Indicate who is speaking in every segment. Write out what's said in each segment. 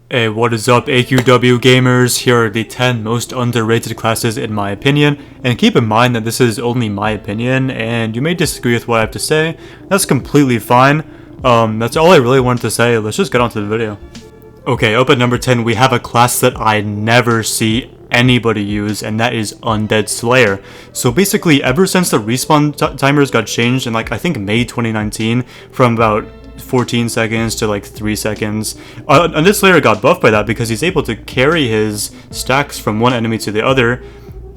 Speaker 1: Hey, what is up, AQW gamers? Here are the 10 most underrated classes in my opinion, and keep in mind that this is only my opinion, and you may disagree with what I have to say. That's completely fine. That's all I really wanted to say. Let's just get on to the video. Okay, up at number 10, we have a class that I never see anybody use, and that is Undead Slayer. So basically, ever since the respawn timers got changed in I think May 2019, from about 14 seconds to 3 seconds. Undead Slayer got buffed by that because he's able to carry his stacks from one enemy to the other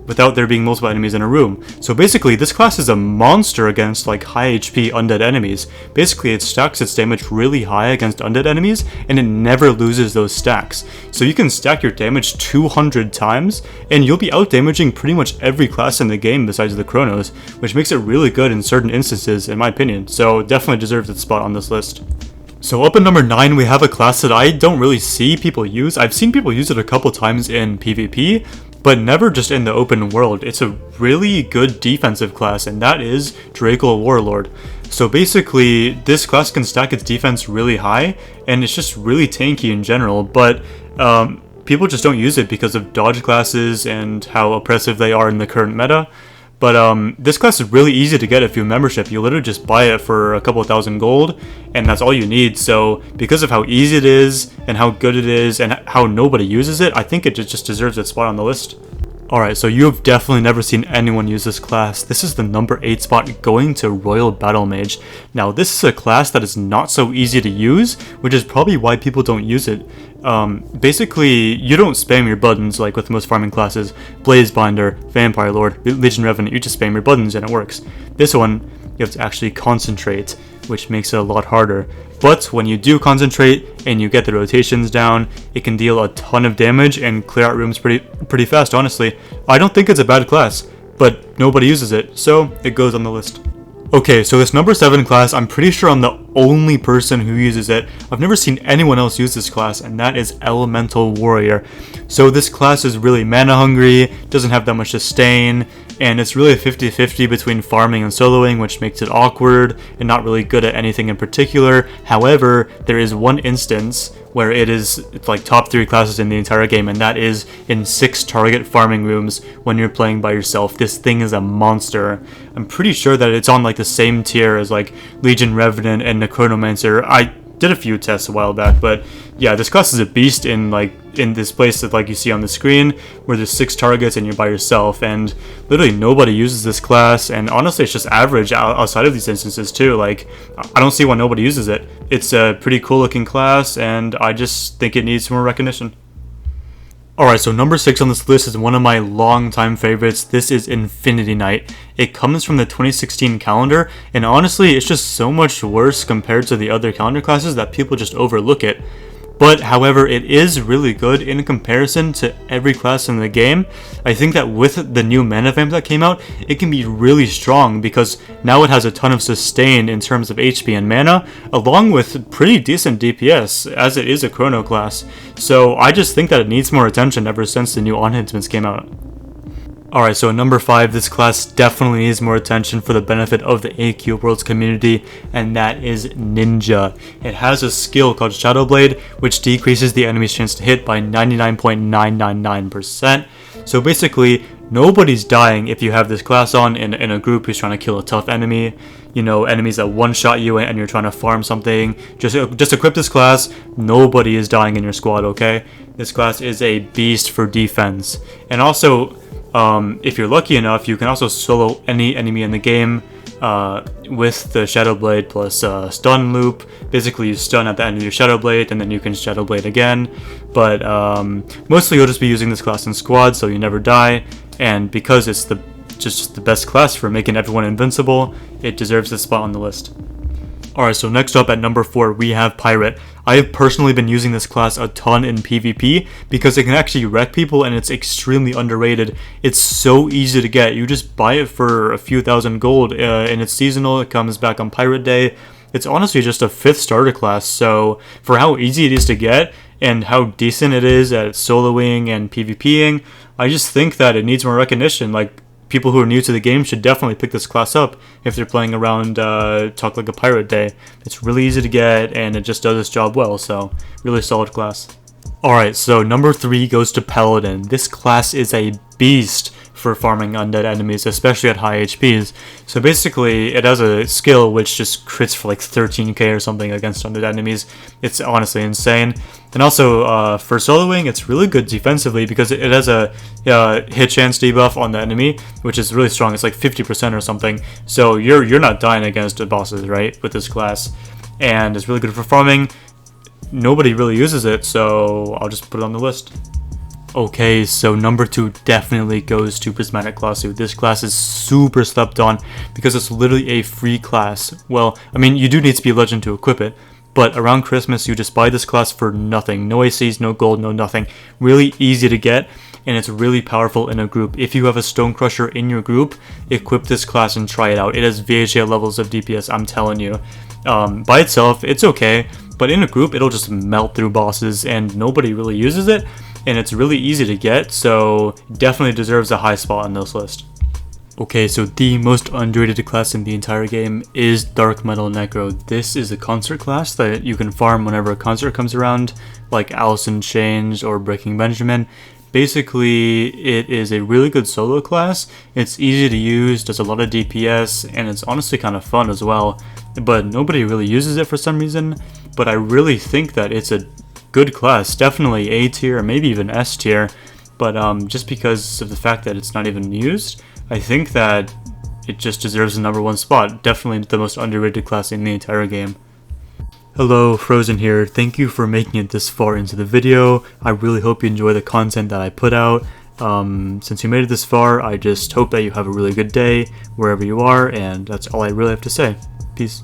Speaker 1: without there being multiple enemies in a room. So basically, this class is a monster against high HP undead enemies. Basically, it stacks its damage really high against undead enemies, and it never loses those stacks. So you can stack your damage 200 times, and you'll be out-damaging pretty much every class in the game besides the Chronos, which makes it really good in certain instances, in my opinion. So definitely deserves its spot on this list. So up at number 9, we have a class that I don't really see people use. I've seen people use it a couple times in PvP, but never just in the open world. It's a really good defensive class, and that is Draco Warlord. So basically, this class can stack its defense really high, and it's just really tanky in general, but people just don't use it because of dodge classes and how oppressive they are in the current meta. But this class is really easy to get if you have membership. You literally just buy it for a couple thousand gold, and that's all you need. So because of how easy it is, and how good it is, and how nobody uses it, I think it just deserves its spot on the list. Alright, so you have definitely never seen anyone use this class. This is the number 8 spot, going to Royal Battlemage. Now, this is a class that is not so easy to use, which is probably why people don't use it. Basically, you don't spam your buttons like with most farming classes. Blazebinder, Vampire Lord, Legion Revenant, you just spam your buttons and it works. This one, you have to actually concentrate, which makes it a lot harder. But when you do concentrate and you get the rotations down, it can deal a ton of damage and clear out rooms pretty fast, honestly. I don't think it's a bad class, but nobody uses it, so it goes on the list. Okay, so this number 7 class, I'm pretty sure I'm the only person who uses it. I've never seen anyone else use this class, and that is Elemental Warrior. So this class is really mana hungry, doesn't have that much sustain, and it's really a 50-50 between farming and soloing, which makes it awkward and not really good at anything in particular. However, there is one instance where it's top 3 classes in the entire game, and that is in 6 target farming rooms when you're playing by yourself. This thing is a monster. I'm pretty sure that it's on the same tier as Legion Revenant and Necromancer. I did a few tests a while back, but yeah, this class is a beast in this place that you see on the screen, where there's 6 targets and you're by yourself, and literally nobody uses this class, and honestly it's just average outside of these instances too. I don't see why nobody uses it. It's a pretty cool looking class, and I just think it needs more recognition. Alright, so number 6 on this list is one of my long-time favorites. This is Infinity Knight. It comes from the 2016 calendar, and honestly, it's just so much worse compared to the other calendar classes that people just overlook it. But, however, it is really good in comparison to every class in the game. I think that with the new mana vamp that came out, it can be really strong because now it has a ton of sustain in terms of HP and mana, along with pretty decent DPS, as it is a chrono class. So I just think that it needs more attention ever since the new enhancements came out. Alright, so number 5, this class definitely needs more attention for the benefit of the AQ Worlds community, and that is Ninja. It has a skill called Shadow Blade, which decreases the enemy's chance to hit by 99.999%. So basically, nobody's dying if you have this class on in a group who's trying to kill a tough enemy. You know, enemies that one-shot you and you're trying to farm something. Just equip this class, nobody is dying in your squad, okay? This class is a beast for defense. And also, if you're lucky enough, you can also solo any enemy in the game with the Shadow Blade plus stun loop. Basically, you stun at the end of your Shadow Blade, and then you can Shadow Blade again. But mostly you'll just be using this class in squad, so you never die. And because it's just the best class for making everyone invincible, it deserves this spot on the list. Alright, so next up at number 4, we have Pirate. I have personally been using this class a ton in PvP because it can actually wreck people, and it's extremely underrated. It's so easy to get. You just buy it for a few thousand gold, and it's seasonal. It comes back on Pirate Day. It's honestly just a 5th starter class, so for how easy it is to get and how decent it is at soloing and PvPing, I just think that it needs more recognition. People who are new to the game should definitely pick this class up if they're playing around Talk Like a Pirate Day. It's really easy to get, and it just does its job well, so really solid class. Alright, so number 3 goes to Paladin. This class is a beast for farming undead enemies, especially at high HPs. So basically, it has a skill which just crits for like 13k or something against undead enemies. It's honestly insane. And also, for soloing, it's really good defensively because it has a hit chance debuff on the enemy, which is really strong. It's like 50% or something. So you're not dying against the bosses, right, with this class. And it's really good for farming. Nobody really uses it, so I'll just put it on the list. Okay, so number 2 definitely goes to Prismatic Clawsuit. This class is super slept on because it's literally a free class. Well, I mean, you do need to be a legend to equip it, but around Christmas you just buy this class for nothing. No ACs, no gold, no nothing. Really easy to get, and it's really powerful in a group. If you have a Stone Crusher in your group, equip this class and try it out. It has VHA levels of DPS, I'm telling you. By itself, it's okay, but in a group, it'll just melt through bosses, and nobody really uses it, and it's really easy to get, so definitely deserves a high spot on this list. Okay, so the most underrated class in the entire game is Dark Metal Necro. This is a concert class that you can farm whenever a concert comes around, like Alice in Chains or Breaking Benjamin. Basically, it is a really good solo class. It's easy to use, does a lot of DPS, and it's honestly kind of fun as well. But nobody really uses it for some reason. But I really think that it's a good class, definitely A tier, maybe even S tier. But just because of the fact that it's not even used, I think that it just deserves the number 1 spot. Definitely the most underrated class in the entire game. Hello, Frozen here. Thank you for making it this far into the video. I really hope you enjoy the content that I put out. Since you made it this far, I just hope that you have a really good day wherever you are, and that's all I really have to say. Peace.